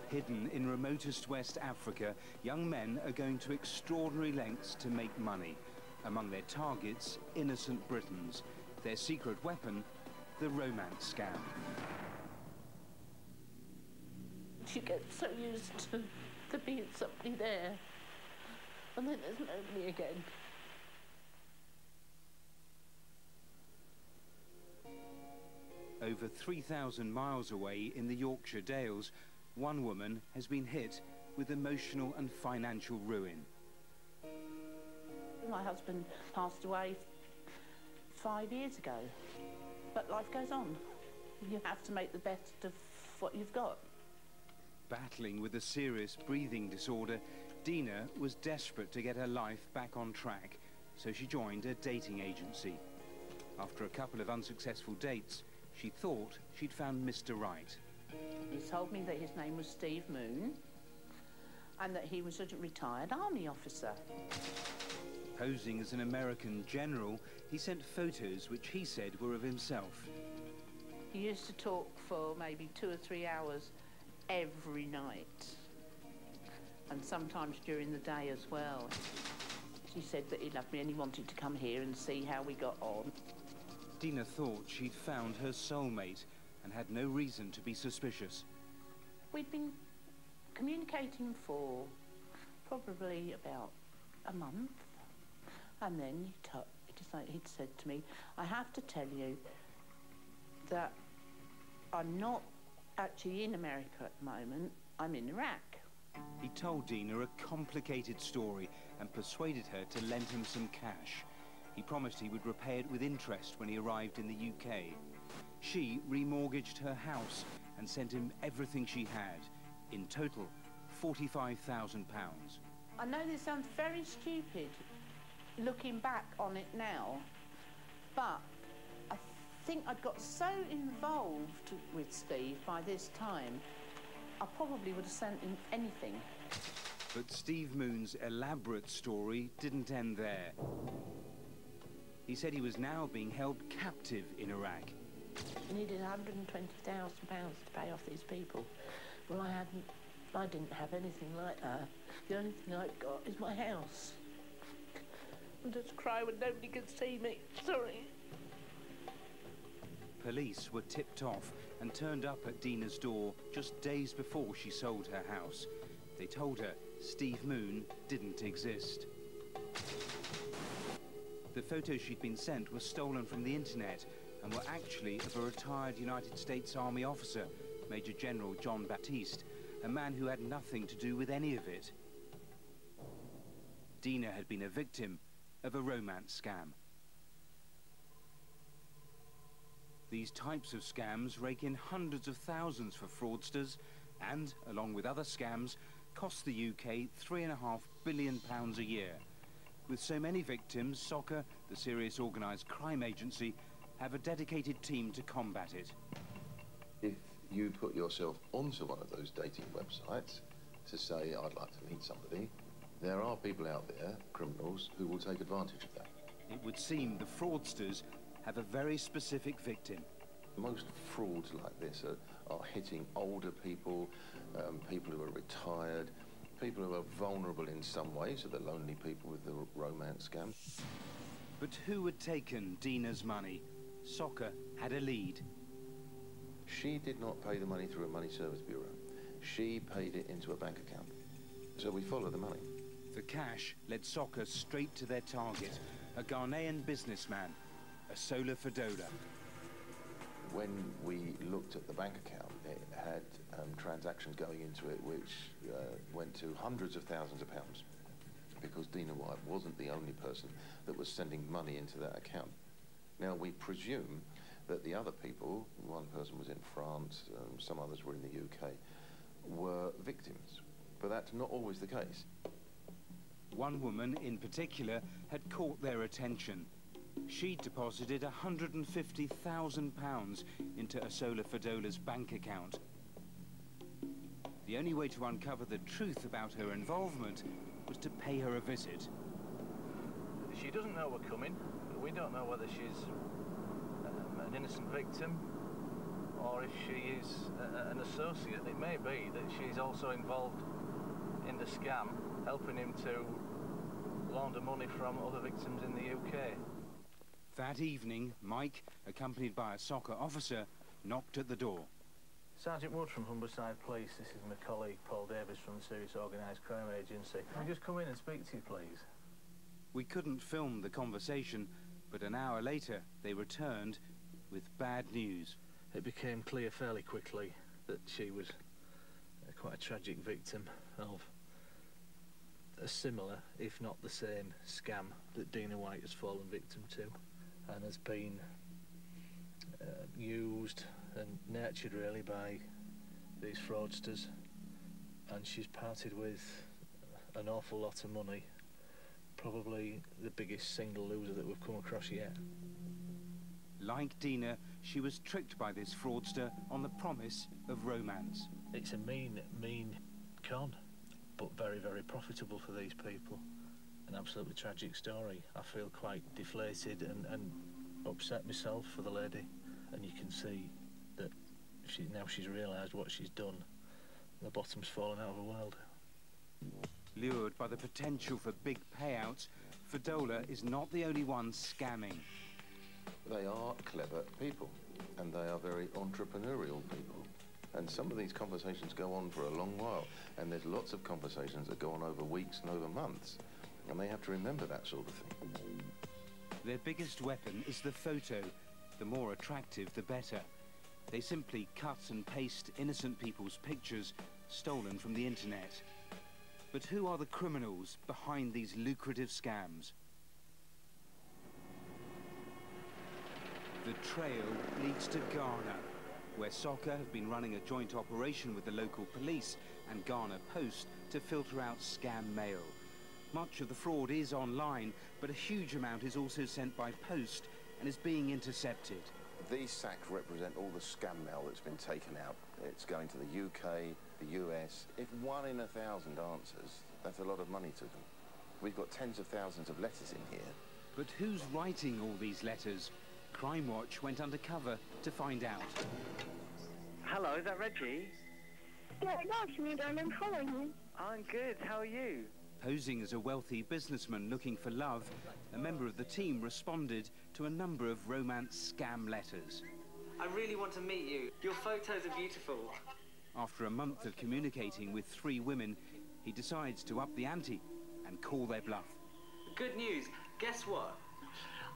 Hidden in remotest West Africa, young men are going to extraordinary lengths to make money. Among their targets, innocent Britons. Their secret weapon, the romance scam. You get so used to there being somebody there, and then there's nobody again. Over 3,000 miles away in the Yorkshire Dales, one woman has been hit with emotional and financial ruin. My husband passed away 5 years ago, but life goes on. You have to make the best of what you've got. Battling with a serious breathing disorder, Dina was desperate to get her life back on track, so she joined a dating agency. After a couple of unsuccessful dates, she thought she'd found Mr. Right. He told me that his name was Steve Moon and that he was a retired army officer. Posing as an American general, he sent photos which he said were of himself. He used to talk for maybe 2 or 3 hours every night, and sometimes during the day as well. He said that he loved me and he wanted to come here and see how we got on. Dina thought she'd found her soulmate and had no reason to be suspicious. We'd been communicating for probably about a month, and then he'd said to me, I have to tell you that I'm not actually in America at the moment, I'm in Iraq. He told Dina a complicated story and persuaded her to lend him some cash. He promised he would repay it with interest when he arrived in the UK. She remortgaged her house and sent him everything she had. In total, £45,000. I know this sounds very stupid, looking back on it now, but I think I'd got so involved with Steve by this time, I probably would have sent him anything. But Steve Moon's elaborate story didn't end there. He said he was now being held captive in Iraq. He needed £120,000 to pay off these people. Well, I didn't have anything like that. The only thing I've got is my house. I just cry when nobody can see me. Sorry. Police were tipped off and turned up at Dina's door just days before she sold her house. They told her Steve Moon didn't exist. The photos she'd been sent were stolen from the internet and were actually of a retired United States Army officer, Major General John Baptiste, a man who had nothing to do with any of it. Dina had been a victim of a romance scam. These types of scams rake in hundreds of thousands for fraudsters and, along with other scams, cost the UK £3.5 billion a year. With so many victims, SOCA, the Serious Organised Crime Agency, have a dedicated team to combat it. If you put yourself onto one of those dating websites to say, I'd like to meet somebody, there are people out there, criminals, who will take advantage of that. It would seem the fraudsters have a very specific victim. Most frauds like this are hitting older people, people who are retired, people who are vulnerable in some way, so the lonely people with the romance scam. But who had taken Dina's money? SOCA had a lead. She did not pay the money through a money service bureau. She paid it into a bank account. So we follow the money. The cash led SOCA straight to their target, a Ghanaian businessman, Asola Fadola. When we looked at the bank account, it had transactions going into it which went to hundreds of thousands of pounds, because Dina White wasn't the only person that was sending money into that account. Now, we presume that the other people, one person was in France, some others were in the UK, were victims. But that's not always the case. One woman in particular had caught their attention. She'd deposited £150,000 into Asola Fadola's bank account. The only way to uncover the truth about her involvement was to pay her a visit. She doesn't know we're coming, but we don't know whether she's an innocent victim or if she is an associate. It may be that she's also involved in the scam, helping him to launder money from other victims in the UK. That evening, Mike, accompanied by a SOCA officer, knocked at the door. Sergeant Wood from Humberside Police, this is my colleague Paul Davis from the Serious Organised Crime Agency. Can we just come in and speak to you, please? We couldn't film the conversation, but an hour later they returned with bad news. It became clear fairly quickly that she was quite a tragic victim of a similar, if not the same, scam that Dina White has fallen victim to and has been used and nurtured really by these fraudsters, and she's parted with an awful lot of money, probably the biggest single loser that we've come across yet. Like Dina, she was tricked by this fraudster on the promise of romance. It's a mean con, but very, very profitable for these people. An absolutely tragic story. I feel quite deflated and upset myself for the lady, and you can see that now she's realised what she's done. The bottom's fallen out of her world. Lured by the potential for big payouts, Fadola is not the only one scamming. They are clever people, and they are very entrepreneurial people. And some of these conversations go on for a long while, and there's lots of conversations that go on over weeks and over months, and they have to remember that sort of thing. Their biggest weapon is the photo. The more attractive, the better. They simply cut and paste innocent people's pictures stolen from the internet. But who are the criminals behind these lucrative scams? The trail leads to Ghana, where Soccer have been running a joint operation with the local police and Ghana Post to filter out scam mail. Much of the fraud is online, but a huge amount is also sent by post and is being intercepted. These sacks represent all the scam mail that's been taken out. It's going to the UK, the US. If 1 in 1,000 answers, that's a lot of money to them. We've got tens of thousands of letters in here. But who's writing all these letters? Crime Watch went undercover to find out. Hello, is that Reggie? Yeah, that's me, darling. How are you? I'm good, how are you? Posing as a wealthy businessman looking for love, a member of the team responded to a number of romance scam letters. I really want to meet you. Your photos are beautiful. After a month of communicating with 3 women, he decides to up the ante and call their bluff. Good news, guess what?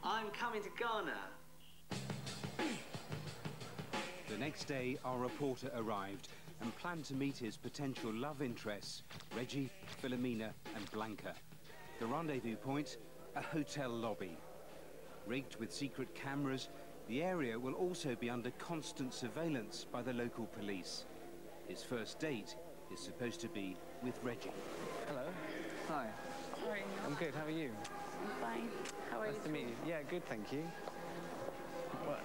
I'm coming to Ghana. The next day, our reporter arrived and planned to meet his potential love interests, Reggie, Philomena and Blanca. The rendezvous point, a hotel lobby. Rigged with secret cameras, the area will also be under constant surveillance by the local police. His first date is supposed to be with Reggie. Hello. Hi. Hi. I'm good, how are you? I'm fine. How are you? Nice to meet you. Yeah, good, thank you. What?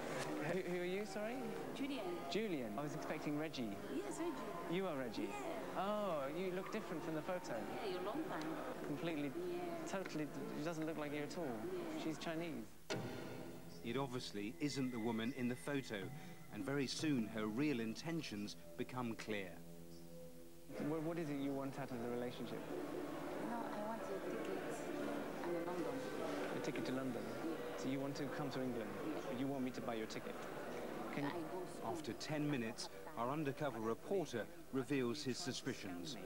Who are you, sorry? Julian. Julian. I was expecting Reggie. Yes, Reggie. You are Reggie? Yeah. Oh, you look different from the photo. Yeah, you're long time. Completely, totally, it doesn't look like you at all. Yeah. She's Chinese. It obviously isn't the woman in the photo, and very soon her real intentions become clear. What is it you want out of the relationship? No, I want a ticket. I'm in London. A ticket to London? So you want to come to England, but you want me to buy your ticket? Can you... After 10 minutes, our undercover reporter reveals his suspicions.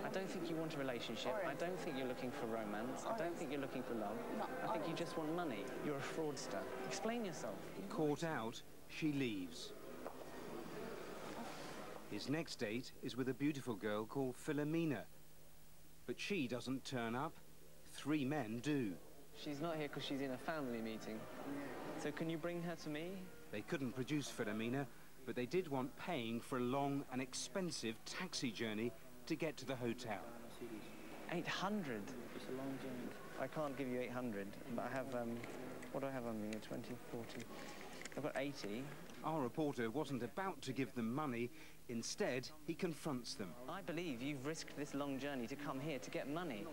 I don't think you want a relationship. I don't think you're looking for romance. I don't think you're looking for love. I think you just want money. You're a fraudster. Explain yourself. Caught out, she leaves. His next date is with a beautiful girl called Philomena. But she doesn't turn up. 3 men do. She's not here because she's in a family meeting. So can you bring her to me? They couldn't produce Philomena, but they did want paying for a long and expensive taxi journey to get to the hotel. 800? It's a long journey. I can't give you 800, but I have, what do I have on me? 20, 40. I've got 80. Our reporter wasn't about to give them money. Instead, he confronts them. I believe you've risked this long journey to come here to get money.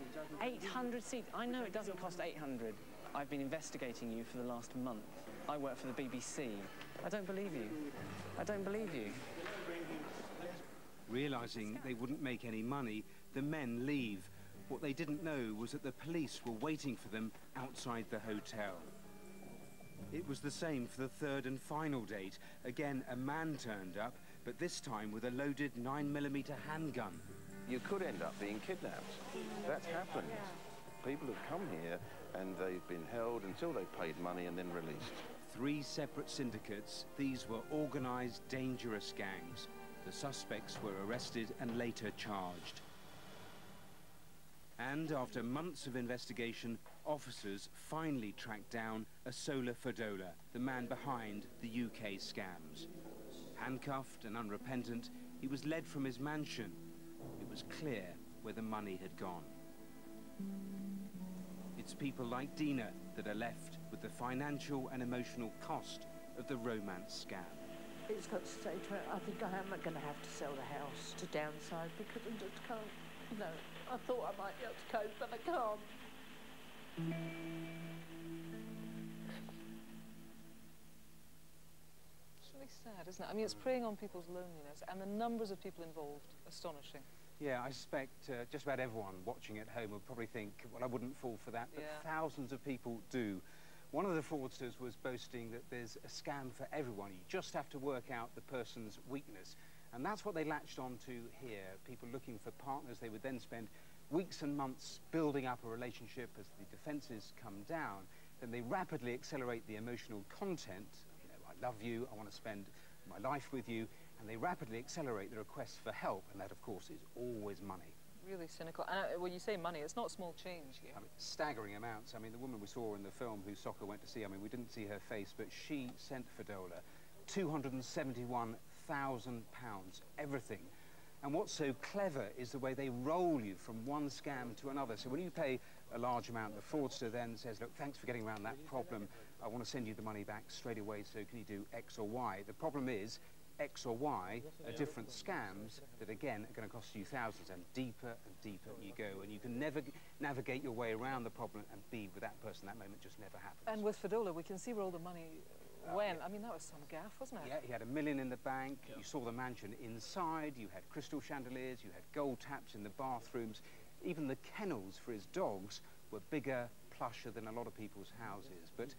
800 seats. I know it doesn't cost 800. I've been investigating you for the last month. I work for the BBC. I don't believe you. I don't believe you. Realising they wouldn't make any money, the men leave. What they didn't know was that the police were waiting for them outside the hotel. It was the same for the 3rd and final date. Again, a man turned up, but this time with a loaded 9mm handgun. You could end up being kidnapped. That's happened. People have come here and they've been held until they've paid money and then released. 3 separate syndicates. These were organised, dangerous gangs. The suspects were arrested and later charged. And after months of investigation, officers finally tracked down Asola Fodola, the man behind the UK scams. Handcuffed and unrepentant, he was led from his mansion. It was clear where the money had gone. It's people like Dina that are left with the financial and emotional cost of the romance scam. He's got to say to her, I think I am going to have to sell the house to downsize because I just can't, you know, I thought I might be able to cope, but I can't. It's really sad, isn't it? I mean, it's preying on people's loneliness, and the numbers of people involved, astonishing. Yeah, I suspect just about everyone watching at home would probably think, well, I wouldn't fall for that, but thousands of people do. One of the fraudsters was boasting that there's a scam for everyone. You just have to work out the person's weakness. And that's what they latched onto here, people looking for partners. They would then spend weeks and months building up a relationship as the defences come down. Then they rapidly accelerate the emotional content. You know, I love you, I want to spend my life with you. And they rapidly accelerate the request for help. And that, of course, is always money. Really cynical. And when you say money, it's not small change here. I mean, staggering amounts. I mean, the woman we saw in the film who Soccer went to see, I mean, we didn't see her face, but she sent Fadola £271,000, everything. And what's so clever is the way they roll you from one scam to another. So when you pay a large amount, the fraudster then says, look, thanks for getting around that problem. I want to send you the money back straight away, so can you do X or Y? The problem is, X or Y are different scams that, again, are going to cost you thousands, and deeper you go. And you can never navigate your way around the problem and be with that person. That moment just never happens. And with Fadola, we can see where all the money went. I mean, that was some gaff, wasn't it? Yeah, he had $1 million in the bank. You saw the mansion inside. You had crystal chandeliers. You had gold taps in the bathrooms. Even the kennels for his dogs were bigger, plusher than a lot of people's houses. But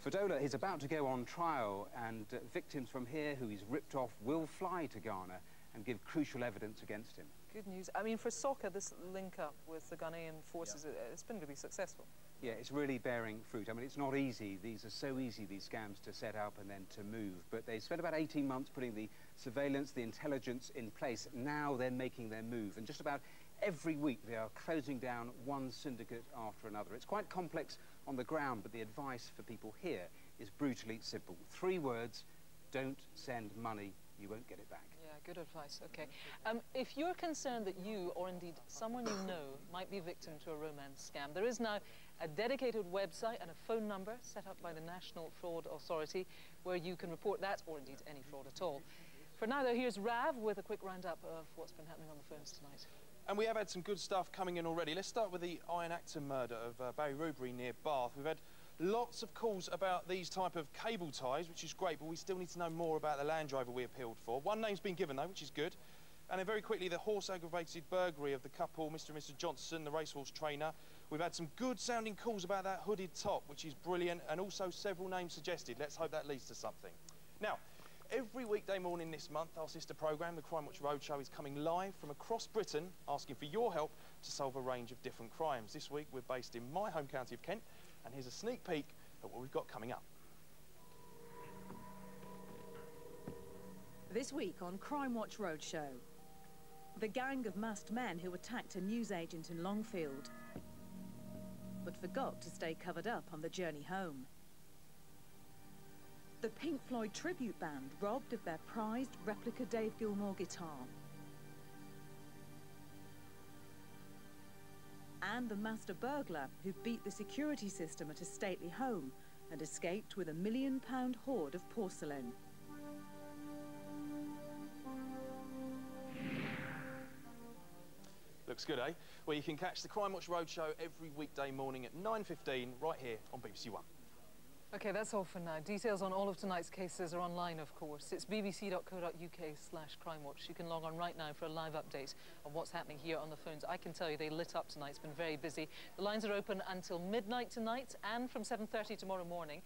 Fadola is about to go on trial, and victims from here who he's ripped off will fly to Ghana and give crucial evidence against him. Good news. I mean, for Soccer, this link-up with the Ghanaian forces, it's been really successful. Yeah, it's really bearing fruit. I mean, it's not easy. These are so easy, these scams, to set up and then to move. But they spent about 18 months putting the surveillance, the intelligence in place. Now they're making their move. And just about every week they are closing down one syndicate after another. It's quite complex on the ground, but the advice for people here is brutally simple. 3 words: don't send money, you won't get it back. Yeah, good advice. Okay. If you're concerned that you, or indeed someone you know, might be victim to a romance scam, there is now a dedicated website and a phone number set up by the National Fraud Authority where you can report that, or indeed any fraud at all. For now, though, here's Rav with a quick roundup of what's been happening on the phones tonight. And we have had some good stuff coming in already. Let's start with the Iron Acton murder of Barry Rubery near Bath. We've had lots of calls about these type of cable ties, which is great, but we still need to know more about the Land Rover we appealed for. One name's been given, though, which is good. And then very quickly, the horse-aggravated burglary of the couple, Mr. and Mrs. Johnson, the racehorse trainer. We've had some good-sounding calls about that hooded top, which is brilliant, and also several names suggested. Let's hope that leads to something. Now, every weekday morning this month, our sister programme, the Crime Watch Roadshow, is coming live from across Britain, asking for your help to solve a range of different crimes. This week, we're based in my home county of Kent, and here's a sneak peek at what we've got coming up. This week on Crime Watch Roadshow, the gang of masked men who attacked a newsagent in Longfield, but forgot to stay covered up on the journey home. The Pink Floyd tribute band robbed of their prized replica Dave Gilmour guitar. And the master burglar who beat the security system at a stately home and escaped with £1 million hoard of porcelain. Looks good, eh? Well, you can catch the Crime Watch Roadshow every weekday morning at 9:15 right here on BBC One. Okay, that's all for now. Details on all of tonight's cases are online, of course. It's bbc.co.uk/crimewatch. You can log on right now for a live update on what's happening here on the phones. I can tell you they lit up tonight. It's been very busy. The lines are open until midnight tonight and from 7:30 tomorrow morning.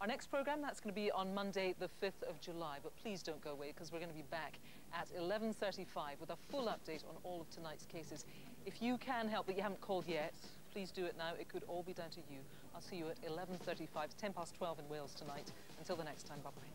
Our next programme, that's going to be on Monday, the 5th of July. But please don't go away, because we're going to be back at 11:35 with a full update on all of tonight's cases. If you can help, but you haven't called yet, please do it now. It could all be down to you. I'll see you at 11:35. It's 12 in Wales tonight. Until the next time, bye-bye.